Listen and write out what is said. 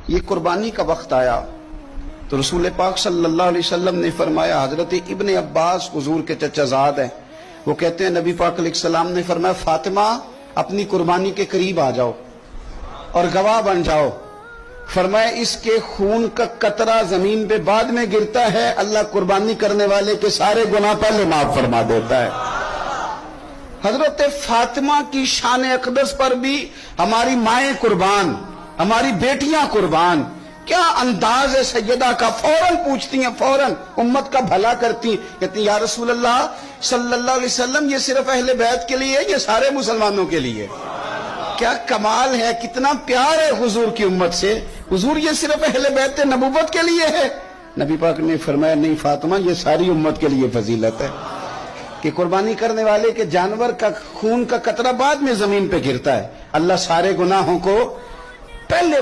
یہ قربانی کا وقت آیا تو رسول پاک صلی اللہ علیہ وسلم نے فرمایا، حضرت ابن عباس حضور کے چچا زاد ہیں، وہ کہتے ہیں نبی پاک علیہ السلام نے فرمایا فاطمہ اپنی قربانی کے قریب آ جاؤ اور گواہ بن جاؤ۔ فرمایا اس کے خون کا قطرہ زمین پہ بعد میں گرتا ہے، اللہ قربانی کرنے والے کے سارے گناہ پہلے معاف فرما دیتا ہے۔ حضرت فاطمہ کی شان اقدس پر بھی ہماری مائیں قربان، ہماری بیٹیاں قربان، کیا انداز ہے سیدہ کا، فوراً پوچھتی ہیں، فوراً امت کا بھلا کرتی ہیں، کہتی ہیں یا رسول اللہ صلی اللہ علیہ وسلم یہ صرف اہل بیت کے لیے ہے، یہ سارے مسلمانوں کے لیے؟ کیا کمال ہے، کتنا پیار ہے حضور کی امت سے۔ حضور یہ صرف اہل بیت نبوت کے لیے ہے؟ نبی پاک نے فرمایا نہیں فاطمہ یہ ساری امت کے لیے فضیلت ہے، کہ قربانی کرنے والے کے جانور کا خون کا قطرہ بعد میں زمین پہ گرتا ہے، اللہ سارے گناہوں کو پہلے